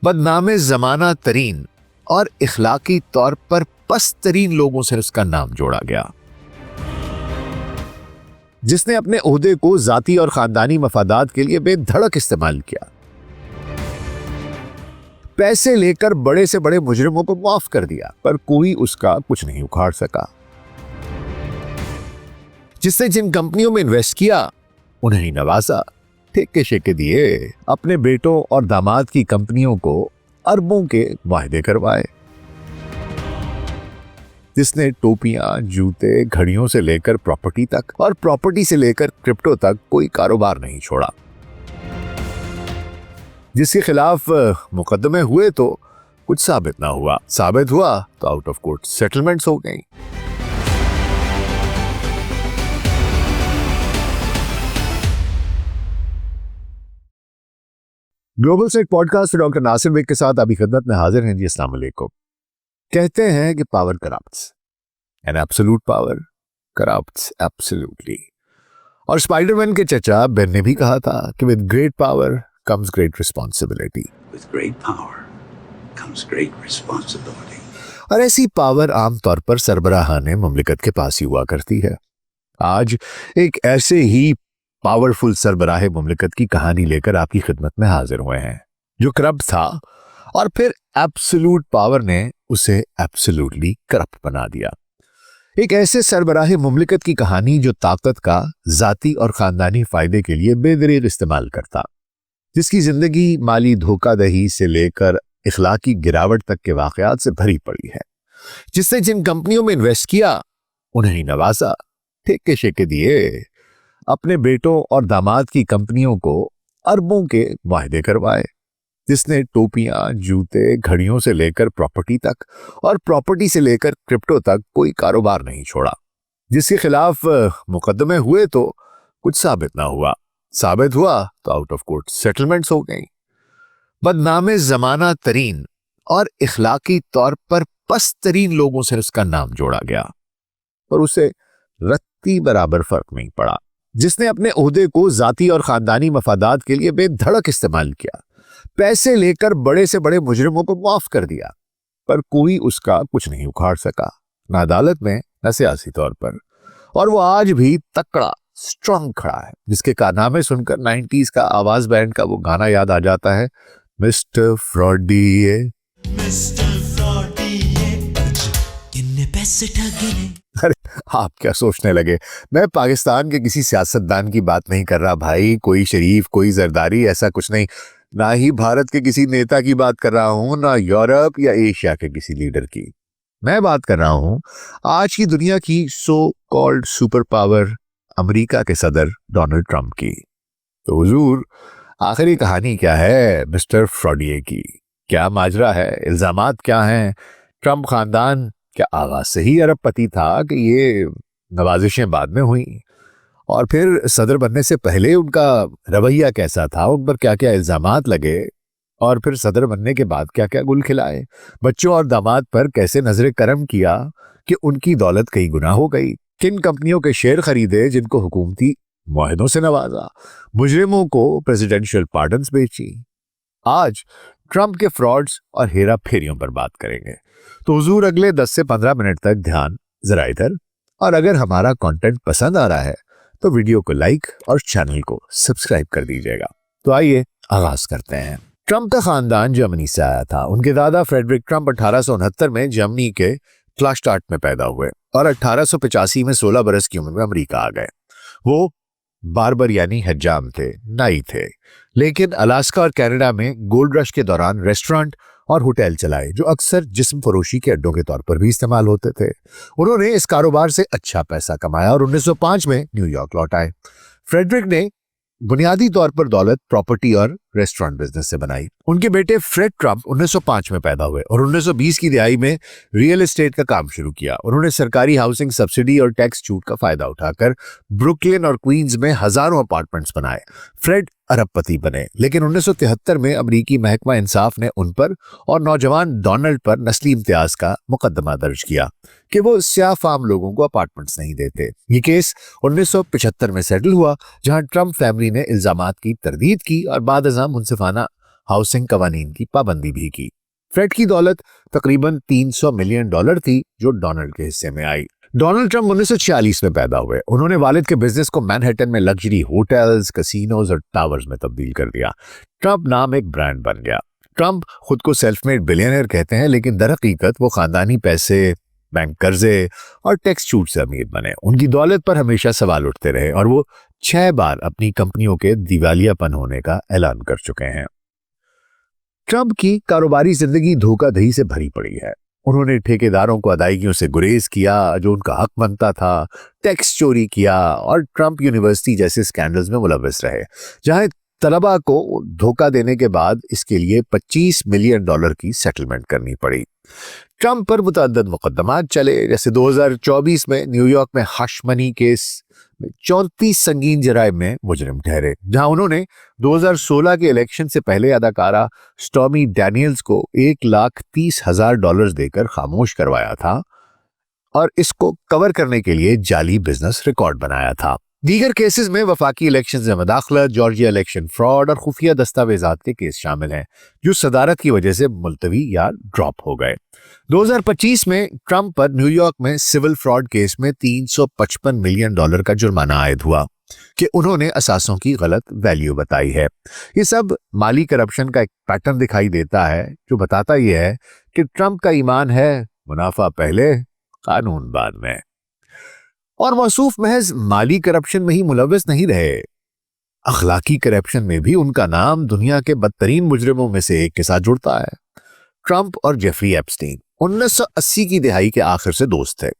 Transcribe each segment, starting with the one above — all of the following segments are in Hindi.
बदनामे जमाना तरीन और इखलाकी तौर पर पस्त तरीन लोगों से उसका नाम जोड़ा गया, जिसने अपने ओहदे को जाती और खानदानी मफादात के लिए बेधड़क इस्तेमाल किया, पैसे लेकर बड़े से बड़े मुजरिमों को माफ कर दिया, पर कोई उसका कुछ नहीं उखाड़ सका। जिसने जिन कंपनियों में इन्वेस्ट किया उन्हें ही नवाजा, ठेके शेके दिए, अपने बेटों और दामाद की कंपनियों को अरबों के वायदे करवाए। जिसने टोपियां, जूते, घड़ियों से लेकर प्रॉपर्टी तक और प्रॉपर्टी से लेकर क्रिप्टो तक कोई कारोबार नहीं छोड़ा। जिसके खिलाफ मुकदमे हुए तो कुछ साबित ना हुआ, साबित हुआ तो आउट ऑफ कोर्ट सेटलमेंट्स हो गई। Global set podcast doctor Nasir Beg के साथ अभी खिदमत में हाजिर हैं जी। अस्सलाम वालेकुम। कहते हैं कि power corrupts and absolute power corrupts absolutely. और स्पाइडरमैन के चचा बेन ने भी कहा था कि with great power comes great responsibility. With great power comes great responsibility. और ऐसी पावर आमतौर पर सरबराहाने मुमलिकत के पास ही हुआ करती है। आज एक ऐसे ही पावरफुल सरबराह मुमलिकत की कहानी लेकर आपकी खिदमत में हाजिर हुए हैं, जो करप्ट था और फिर एब्सोल्यूट पावर ने उसे एब्सोल्यूटली करप्ट बना दिया। एक ऐसे सरबराह मुमलिकत की कहानी जो ताकत का जाती और खानदानी फायदे के लिए बेदरीग इस्तेमाल करता, जिसकी जिंदगी माली धोखाधड़ी से लेकर इखलाकी गिरावट तक के वाकयात से भरी पड़ी है। जिसने जिन कंपनियों में इन्वेस्ट किया उन्हें ही नवाजा, ठेके शेके दिए, अपने बेटों और दामाद की कंपनियों को अरबों के वायदे करवाए। जिसने टोपियां, जूते, घड़ियों से लेकर प्रॉपर्टी तक और प्रॉपर्टी से लेकर क्रिप्टो तक कोई कारोबार नहीं छोड़ा। जिसके खिलाफ मुकदमे हुए तो कुछ साबित ना हुआ, साबित हुआ तो आउट ऑफ कोर्ट सेटलमेंट्स हो गई। बदनामे जमाना तरीन और इखलाकी तौर पर पस्त तरीन लोगों से उसका नाम जोड़ा गया, पर उसे रत्ती बराबर फर्क नहीं पड़ा। जिसने अपने ओहदे को जाती और खानदानी मफादात के लिए बेधड़क इस्तेमाल किया, पैसे लेकर बड़े से बड़े मुजरिमों को माफ कर दिया, पर कोई उसका कुछ नहीं उखाड़ सका, न अदालत में न सियासी तौर पर। और वो आज भी तकड़ा स्ट्रांग खड़ा है, जिसके कारनामे सुनकर 90s का आवाज बैंड का वो गाना याद आ जाता है, मिस्टर फ्रॉडी, पैसे ठगे। अरे आप क्या सोचने लगे, मैं पाकिस्तान के किसी सियासतदान की बात नहीं कर रहा भाई, कोई शरीफ, कोई जरदारी, ऐसा कुछ नहीं। ना ही भारत के किसी नेता की बात कर रहा हूं, ना यूरोप या एशिया के किसी लीडर की। मैं बात कर रहा हूं आज की दुनिया की so called super power America के सदर डोनाल्ड ट्रंप की। तो हुजूर, आखिरी कहानी क्या है मिस्टर फ्रॉडिये की? क्या माजरा है, इल्जामात क्या हैं? ट्रंप खानदान क्या आगाज से ही अरबपति था कि ये नवाजिशें बाद में हुई? और फिर सदर बनने से पहले उनका रवैया कैसा था, उन पर क्या क्या इल्जामात लगे, और फिर सदर बनने के बाद क्या क्या गुल खिलाए, बच्चों और दामाद पर कैसे नजरे करम किया कि उनकी दौलत कई गुना हो गई, किन कंपनियों के शेयर खरीदे जिनको हुकूमती मुआहदों से नवाजा, मुजरिमों को प्रेसिडेंशियल पार्डन्स बेची। आज ट्रंप के फ्रॉड्स और हेरा फेरियों पर बात करेंगे। तो हुजूर अगले 10 से 15 मिनट तक ध्यान जरा इधर, और अगर हमारा कंटेंट पसंद आ रहा है तो वीडियो को लाइक और चैनल को सब्सक्राइब कर दीजिएगा। तो आइए आगाज करते हैं। ट्रंप का खानदान जर्मनी से आया था। उनके दादा फ्रेडरिक ट्रंप 1869 में जर्मनी के क्लास्टार्ट में पैदा हुए और 1885 में 16 बरस की उम्र में अमेरिका आ गए। वो बार्बर यानी हज्जाम थे, नाई थे, लेकिन अलास्का और कनाडा में गोल्ड रश के दौरान रेस्टोरेंट और होटल चलाए, जो अक्सर जिस्म फरोशी के अड्डों के तौर पर भी इस्तेमाल होते थे। उन्होंने इस कारोबार से अच्छा पैसा कमाया और 1905 में न्यूयॉर्क लौट आए। फ्रेडरिक ने बुनियादी तौर पर दौलत प्रॉपर्टी और रेस्टोरेंट बिजनेस से बनाई। उनके बेटे फ्रेड ट्रंप 1905 में पैदा हुए और 1920 की दिहाई में रियल एस्टेट का काम शुरू किया। उन्होंने सरकारी हाउसिंग सब्सिडी और टैक्स छूट का फायदा उठाकर ब्रुकलिन और क्वींस में हजारों अपार्टमेंट्स बनाए। फ्रेड अरबपति बने, लेकिन 1973 में अमेरिकी महकमा इंसाफ ने उन पर और नौजवान डोनाल्ड पर नस्ली इम्तियाज का मुकदमा दर्ज किया कि वो स्याह फार्म लोगों को अपार्टमेंट्स नहीं देते। ये केस 1975 में सेटल हुआ, जहां ट्रंप फैमिली ने इल्जामात की तरदीद की और बाद अज़ां मुनसिफाना हाउसिंग कवानीन की पाबंदी भी की। फ्रेड की दौलत तकरीबन $300 मिलियन थी, जो डोनाल्ड के हिस्से में आई। डोनाल्ड ट्रंप 1946 में पैदा हुए। उन्होंने वालिद के बिजनेस को मैनहट्टन में लग्जरी होटल्स, कैसीनोज और टावर्स में तब्दील कर दिया। ट्रंप नाम एक ब्रांड बन गया। ट्रंप खुद को सेल्फ मेड बिलियनर कहते हैं, लेकिन दरहकीकत वो खानदानी पैसे, बैंक कर्जे और टैक्स छूट से अमीर बने। उनकी दौलत पर हमेशा सवाल उठते रहे और वो 6 बार अपनी कंपनियों के दिवालियापन होने का ऐलान कर चुके हैं। ट्रंप की कारोबारी जिंदगी धोखाधड़ी से भरी पड़ी है। उन्होंने ठेकेदारों को अदायगियों से गुरेज किया जो उनका हक बनता था, टैक्स चोरी किया और ट्रंप यूनिवर्सिटी जैसे स्कैंडल्स में मुलव्वस रहे, जहां तलबा को धोखा देने के बाद इसके लिए $25 मिलियन की सेटलमेंट करनी पड़ी। ट्रंप पर मुतअद्दिद मुकदमात चले, जैसे 2024 में न्यूयॉर्क में हश मनी केस में 34 संगीन जराइम में मुजरिम ठहरे, जहां उन्होंने 2016 के इलेक्शन से पहले अदाकारा स्टॉर्मी डैनियल्स को $1,30,000 देकर खामोश करवाया था और इसको कवर करने के लिए जाली बिजनेस रिकॉर्ड बनाया था। दीगर केसेस में वफाकी इलेक्शन में मदाखलत, जॉर्जिया इलेक्शन फ्रॉड और खुफिया दस्तावेजात के केस शामिल हैं, जो सदारत की वजह से मुलतवी या ड्रॉप हो गए। 2025 में ट्रंप पर न्यूयॉर्क में सिविल फ्रॉड केस में $355 मिलियन का जुर्माना आयद हुआ कि उन्होंने असासों की गलत वैल्यू बताई है। ये सब माली करप्शन का एक पैटर्न दिखाई देता है, जो बताता यह है कि ट्रंप का ईमान है मुनाफा पहले, कानून बाद में। और मौसूफ महज माली करप्शन में ही मुलव्वस नहीं रहे, अखलाकी करप्शन में भी उनका नाम दुनिया के बदतरीन मुजरिमों में से एक के साथ जुड़ता है। ट्रंप और जेफरी एप्स्टीन 1980 की दिहाई के आखिर से दोस्त थे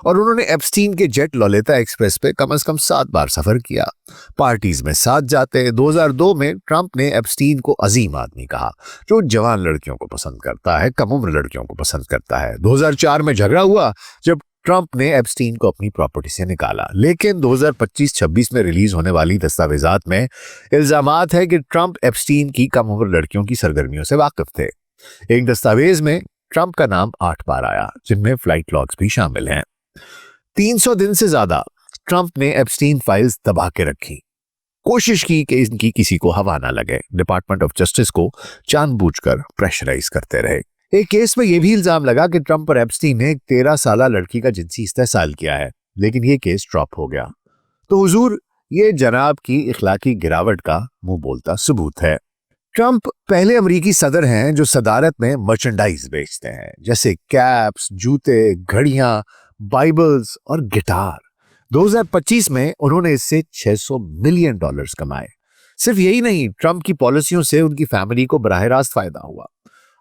और उन्होंने एप्स्टीन के जेट लोलेता एक्सप्रेस पे कम से कम 7 बार सफर किया, पार्टीज में साथ जाते। 2002 में ट्रंप ने एप्स्टीन को अजीम आदमी कहा, जो जवान लड़कियों को पसंद करता है, कम उम्र लड़कियों को पसंद करता है। 2004 में झगड़ा हुआ जब ट्रंप ने एप्स्टीन को अपनी प्रॉपर्टी से निकाला, लेकिन 2025-26 में रिलीज होने वाली दस्तावेजात में इल्जामात है कि ट्रंप एप्स्टीन की कम उम्र लड़कियों की सरगर्मियों से वाकिफ थे। एक दस्तावेज में ट्रंप का नाम 8 बार आया, जिनमें फ्लाइट लॉग्स भी शामिल हैं। 300 दिन से ज्यादा ट्रंप ने एप्स्टीन फाइल्स दबा के रखी, कोशिश की कि इनकी किसी को हवा ना लगे। डिपार्टमेंट ऑफ जस्टिस को जानबूझकर प्रेशराइज करते रहे। एक केस में यह भी इल्जाम लगा कि ट्रंप और एप्स्टीन ने एक 13 साल लड़की का जिनसी इस्तेहसाल किया है, लेकिन यह केस ड्रॉप हो गया। तो हुजूर, ये जनाब की इखलाकी गिरावट का मुंह बोलता सबूत है। ट्रंप पहले अमेरिकी सदर हैं जो सदारत में मर्चेंडाइज बेचते हैं, जैसे कैप्स, जूते, घड़ियां, बाइबल्स और गिटार। 2025 में उन्होंने इससे $600 मिलियन कमाए। सिर्फ यही नहीं, ट्रंप की पॉलिसियों से उनकी फैमिली को बराह रास्त फायदा हुआ।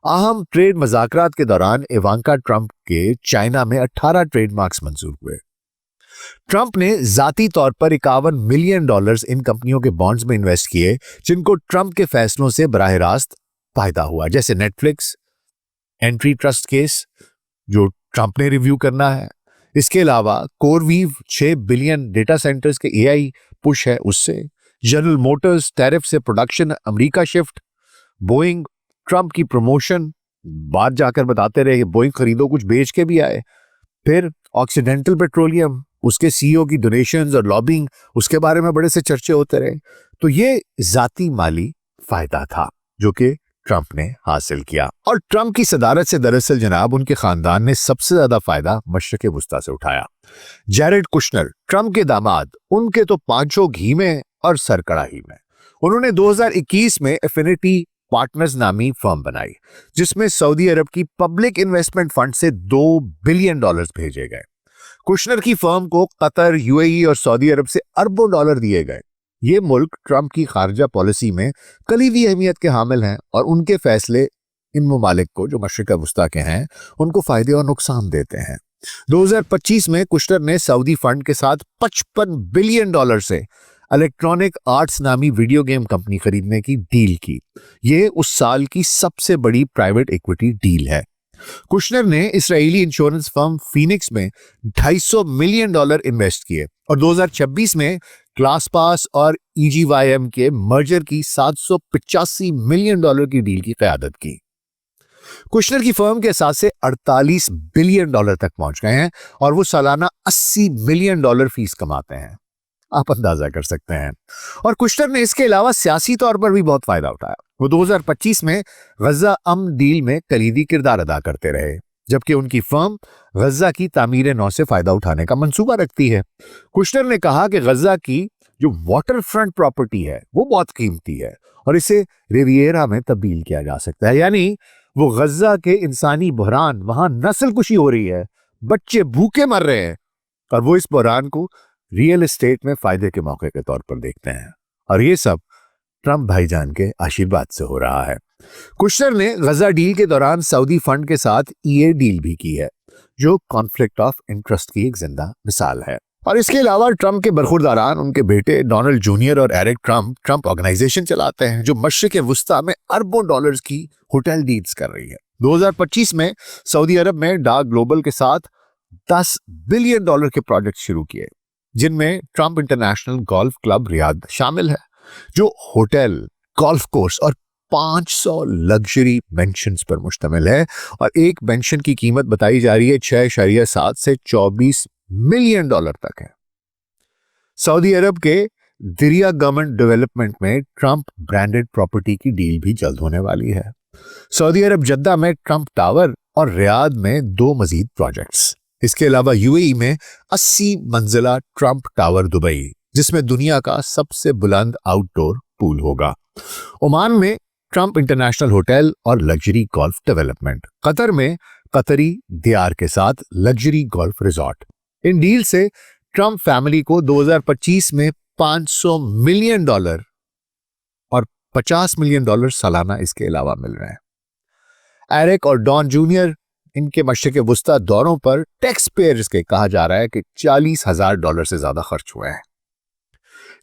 अहम ट्रेड मज़ाकरात के दौरान इवांका ट्रंप के चाइना में 18 ट्रेडमार्क्स मंजूर हुए। ट्रंप ने जाती तौर पर $51 मिलियन इन कंपनियों के बॉन्ड्स में इन्वेस्ट किए, जिनको ट्रंप के फैसलों से बराह रास्त फायदा हुआ, जैसे नेटफ्लिक्स, एंट्री ट्रस्ट केस जो ट्रंप ने रिव्यू करना है। इसके अलावा कोरवीव 6 बिलियन डेटा सेंटर्स के AI पुश है उससे, जनरल मोटर्स टैरिफ से production America shift, Boeing Trump की प्रमोशन, बात जाकर बताते रहे बोइंग खरीदो, कुछ बेच के भी आए। फिर ऑक्सीडेंटल पेट्रोलियम, उसके CEO की डोनेशंस और लॉबिंग, उसके बारे में बड़े से चर्चे होते रहे। तो ये जाती माली फायदा था जो कि ट्रंप ने हासिल किया। और ट्रंप की सदारत से दरअसल जनाब उनके खानदान ने सबसे ज्यादा फायदा मशरक वुस्ता से उठाया। जैरेड कुशनर, ट्रंप के दामाद, उनके तो 5 घी में और सर कड़ाही में। उन्होंने 2021 में एफिनिटी पार्टनर्स नामी फर्म बनाई, जिसमें सऊदी अरब की पब्लिक इन्वेस्टमेंट फंड से $2 बिलियन भेजे गए। कुशनर की फर्म को कतर, UAE और सऊदी अरब से अरबों डॉलर दिए गए। ये मुल्क ट्रंप की खारजा पॉलिसी में कलीदी अहमियत के हामिल हैं और उनके फैसले इन ममालिक को, जो मशरिक वुस्ता के हैं, उनको फायदे और नुकसान देते हैं। 2025 में कुशनर ने सऊदी फंड के साथ $55 बिलियन से इलेक्ट्रॉनिक आर्ट्स नामी वीडियो गेम कंपनी खरीदने की डील की। ये उस साल की सबसे बड़ी प्राइवेट इक्विटी डील है। कुशनर ने इस्राएली इंश्योरेंस फर्म फिनिक्स में $250 मिलियन इन्वेस्ट किए और 2026 में क्लासपास और EGYM के मर्जर की $785 मिलियन की डील की क़यादत की। कुशनर की फर्म के असासे $48 बिलियन तक पहुंच गए हैं और वो सालाना $80 मिलियन फीस कमाते हैं। आप अंदाजा कर सकते हैं। और कुशनर ने इसके अलावा सियासी तौर पर भी बहुत फायदा उठाया। वो 2025 में गजा अमन डील में कलीदी किरदार अदा करते रहे, जबकि उनकी फर्म गजा की तामीर नौ से फायदा उठाने का मंसूबा रखती है। कुशनर ने कहा कि गजा की जो वाटर फ्रंट प्रॉपर्टी है वो बहुत कीमती है और इसे रिवियरा में तब्दील किया जा सकता है। यानी वो गजा के इंसानी बहरान, वहां नस्ल कुशी हो रही है, बच्चे भूखे मर रहे हैं और वो इस बहरान को रियल एस्टेट में फायदे के मौके के तौर पर देखते हैं। और ये सब ट्रंप भाईजान के आशीर्वाद से हो रहा है। कुशनर ने गजा डील के दौरान सऊदी फंड के साथ EA डील भी की है, जो कॉन्फ्लिक्ट ऑफ इंटरेस्ट की एक जिंदा मिसाल है। और इसके अलावा ट्रंप के बरखुरदारान, उनके बेटे डोनाल्ड जूनियर और एरिक ट्रंप ऑर्गेनाइजेशन चलाते हैं, जो मशरिक वुस्ता में अरबों डॉलर्स की होटल डील्स कर रही है। 2025 में सऊदी अरब में डाक ग्लोबल के साथ $10 बिलियन के प्रोजेक्ट शुरू किए, जिनमें Trump international golf club Riyadh शामिल है, जो होटल, गोल्फ कोर्स और 500 लग्जरी मेंशन्स पर मुश्तमिल है। और एक मेंशन की कीमत बताई जा रही है 6.7 से $24 मिलियन तक है। सऊदी अरब के दिरिया गवर्नमेंट डेवलपमेंट में ट्रंप ब्रांडेड प्रॉपर्टी की डील भी जल्द होने वाली है। सऊदी अरब जद्दा में ट्रंप टावर और रियाद में 2 मजीद प्रोजेक्ट्स। इसके अलावा UAE में 80 मंजिला ट्रंप टावर दुबई, जिसमें दुनिया का सबसे बुलंद आउटडोर पूल होगा। ओमान में ट्रंप इंटरनेशनल होटल और लग्जरी गोल्फ डेवलपमेंट। कतर में कतरी दियार के साथ लग्जरी गोल्फ रिजॉर्ट। इन डील से ट्रंप फैमिली को 2025 में $500 मिलियन और $50 मिलियन सालाना इसके अलावा मिल रहे हैं। एरिक और डॉन जूनियर, इनके मशरिक वुस्ता दौरों पर टैक्स पेयर्स के कहा जा रहा है कि $40,000 से ज्यादा खर्च हुए हैं।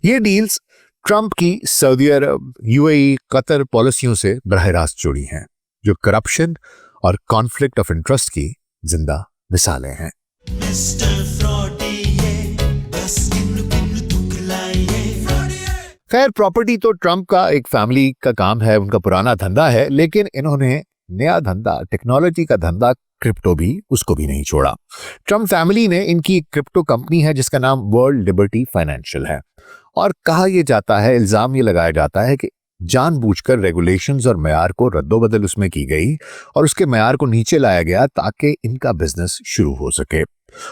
ये डील्स ट्रंप की सऊदी अरब, UAE, कतर पॉलिसियों से बराह रास्त जुड़ी हैं, जो करप्शन और कॉन्फ्लिक्ट ऑफ इंटरेस्ट की जिंदा मिसालें हैं। खैर, प्रॉपर्टी तो ट्रंप का एक फैमिली का काम है, उनका पुराना धंधा है, लेकिन इन्होंने नया धंधा, टेक्नोलॉजी का धंधा, क्रिप्टो भी, उसको भी नहीं छोड़ा। ट्रंप फैमिली ने इनकी क्रिप्टो कंपनी है जिसका नाम वर्ल्ड लिबर्टी फाइनेंशियल है, और कहा यह जाता है, इल्जाम ये लगाया जाता है कि जानबूझकर रेगुलेशंस और मयार को रद्दोबदल उसमें की गई और उसके मयार को नीचे लाया गया ताकि इनका बिजनेस शुरू हो सके।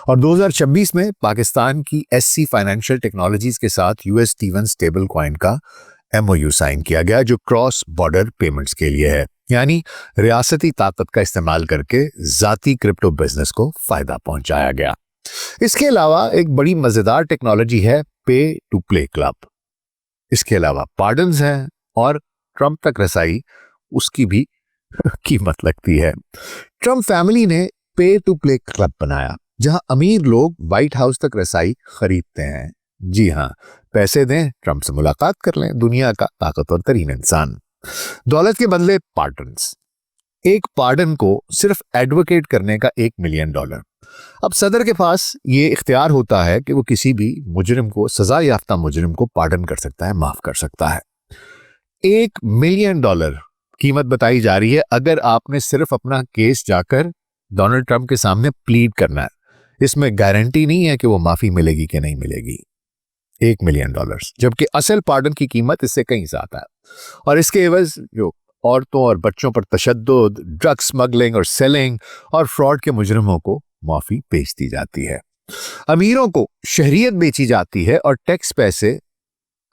और 2026 में पाकिस्तान की SC फाइनेंशियल टेक्नोलॉजीज के साथ US-T1 स्टेबल कॉइन का MOU साइन किया गया, जो क्रॉस बॉर्डर पेमेंट्स के लिए है, यानी रियासती ताकत का इस्तेमाल करके जाती क्रिप्टो बिजनेस को फायदा पहुंचाया गया। इसके अलावा एक बड़ी मजेदार टेक्नोलॉजी है पे टू प्ले क्लब। इसके अलावा पार्डन्स हैं और ट्रंप तक रसाई, उसकी भी कीमत लगती है। ट्रंप फैमिली ने पे टू प्ले क्लब बनाया, जहां अमीर लोग व्हाइट हाउस तक रसाई खरीदते हैं। जी हां, पैसे दें, ट्रंप से मुलाकात कर लें, दुनिया का ताकतवर तरीन इंसान। दौलत के बदले पार्डन्स। एक पार्डन को सिर्फ एडवोकेट करने का $1 मिलियन। अब सदर के पास ये इख्तियार होता है कि वो किसी भी मुजरिम को, सजा याफ्ता मुजरिम को पार्डन कर सकता है, माफ कर सकता है। $1 मिलियन कीमत बताई जा रही है अगर आपने सिर्फ अपना केस जाकर डोनाल्ड ट्रंप के सामने प्लीड करना है। इसमें गारंटी नहीं है कि वो माफी मिलेगी कि नहीं मिलेगी। $1 मिलियन, जबकि असल पार्डन की कीमत इससे कहीं ज्यादा है। और इसके एवज जो औरतों और बच्चों पर तशद्दुद, ड्रग स्मगलिंग और सेलिंग और फ्रॉड के मुजरिमों को माफी पेश दी जाती है। अमीरों को शहरियत बेची जाती है और टैक्स पैसे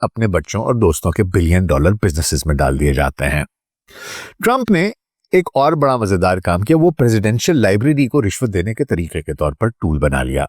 अपने बच्चों और दोस्तों के $1 बिलियन बिजनेसेस में डाल दिए जाते हैं। ट्रंप ने एक और बड़ा मजेदार काम किया, वो प्रेसिडेंशियल लाइब्रेरी को रिश्वत देने के तरीके के तौर पर टूल बना लिया।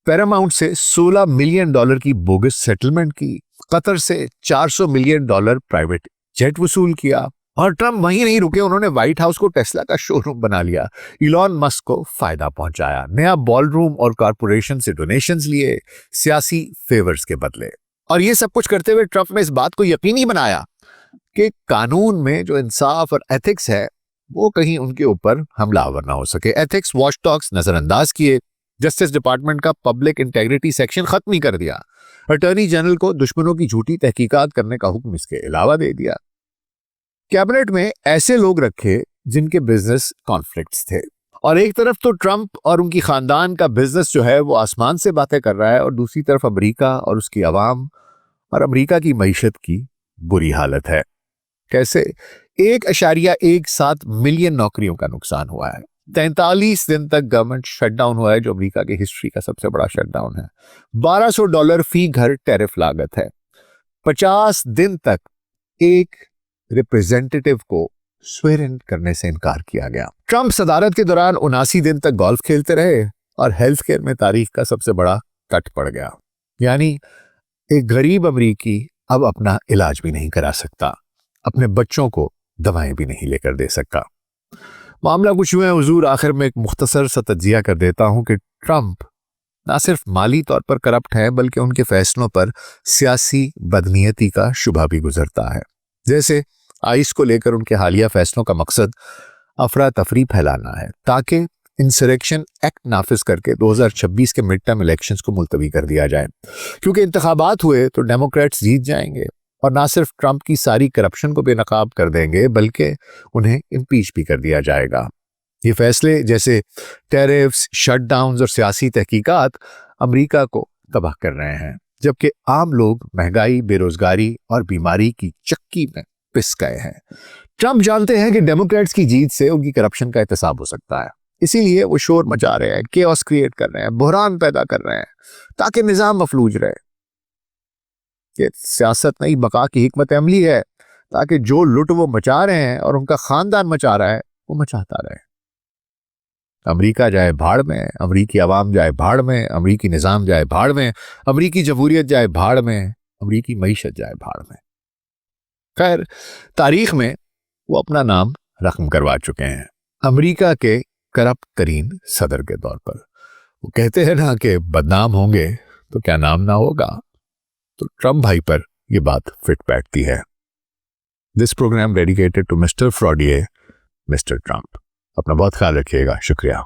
पैरामाउंट से $16 मिलियन की बोगस सेटलमेंट की, कतर से $400 मिलियन प्राइवेट जेट वसूल किया। और ट्रंप वहीं नहीं रुके, उन्होंने व्हाइट हाउस को टेस्ला का शोरूम बना लिया, इलॉन मस्क को फायदा पहुंचाया, नया बॉलरूम और कॉरपोरेशन से डोनेशंस लिए सियासी फेवर्स के बदले। और ये सब कुछ करते हुए ट्रंप ने इस बात को यकीनी बनाया कि कानून में जो इंसाफ और एथिक्स है वो कहीं उनके ऊपर हमलावर ना हो सके। एथिक्स वॉचडॉग्स नजरअंदाज किए, जस्टिस डिपार्टमेंट का पब्लिक इंटेग्रिटी सेक्शन खत्म ही कर दिया, अटॉर्नी जनरल को दुश्मनों की झूठी तहकीकात करने का हुक्म इसके अलावा दे दिया। कैबिनेट में ऐसे लोग रखे जिनके बिजनेस कॉन्फ्लिक्ट्स थे, और एक तरफ तो ट्रंप और उनकी खानदान का बिजनेस जो है वो आसमान से बातें कर रहा है, और दूसरी तरफ अमेरिका और उसकी आवाम और अमेरिका की मईशत की बुरी हालत है। कैसे? 1.17 मिलियन नौकरियों का नुकसान हुआ है। 43 दिन तक गवर्नमेंट शटडाउन हुआ है, जो अमेरिका की हिस्ट्री का सबसे बड़ा शटडाउन है। $1200 फी घर टैरिफ लागत है। 50 दिन तक एक रिप्रेजेंटेटिव को स्वेर इन करने से इनकार किया गया। ट्रंप सदारत के दौरान 79 दिन तक गोल्फ खेलते रहे, और हेल्थ केयर में तारीख का सबसे बड़ा कट पड़ गया। यानी एक गरीब अमरीकी अब अपना इलाज भी नहीं करा सकता, अपने बच्चों को दवाएं भी नहीं लेकर दे सकता। मामला कुछ यूं है हुजूर, आखिर में एक मुख्तसर सा तज्जिया कर देता हूं कि ट्रंप ना सिर्फ माली तौर पर करप्ट है, बल्कि उनके फैसलों पर सियासी बदनीयती का शुबा भी गुजरता है। जैसे आइस को लेकर उनके हालिया फैसलों का मकसद अफरा तफरी फैलाना है, ताकि इंसरेक्शन एक्ट नाफिज करके 2026 के मिड टर्म इलेक्शंस को मुलतवी कर दिया जाए, क्योंकि इंतखाबात हुए तो डेमोक्रेट्स जीत जाएंगे और ना सिर्फ ट्रंप की सारी करप्शन को बेनकाब कर देंगे, बल्कि उन्हें इम्पीच भी कर दिया जाएगा। ये फैसले जैसे टैरिफ्स, शटडाउन्स और सियासी तहकीकात अमेरिका को तबाह कर रहे हैं, जबकि आम लोग महंगाई, बेरोजगारी और बीमारी की चक्की में पिस गए हैं। ट्रंप जानते हैं कि डेमोक्रेट्स की जीत से उनकी करप्शन का एहतसाब हो सकता है, इसीलिए वो शोर मचा रहे हैं, केओस क्रिएट कर रहे हैं, बहरान पैदा कर रहे हैं, ताकि निजाम मफलूज रहे। ये सियासत नहीं, बका की हिकमत अमली है, ताकि जो लुट वो मचा रहे हैं और उनका खानदान मचा रहा है वो मचाता रहे। अमेरिका जाए भाड़ में, अमेरिकी आवाम जाए भाड़ में, अमेरिकी निजाम जाए भाड़ में, अमेरिकी जमहूरियत जाए भाड़ में, अमेरिकी मईशत जाए भाड़ में। खैर, तारीख में वो अपना नाम रकम करवा चुके हैं, अमेरिका के करप्ट तरीन सदर के तौर पर। वो कहते हैं ना कि बदनाम होंगे तो क्या नाम ना होगा, तो ट्रंप भाई पर यह बात फिट बैठती है। This program dedicated to mister फ्रॉडिये, मिस्टर ट्रंप। अपना बहुत ख्याल रखिएगा। शुक्रिया।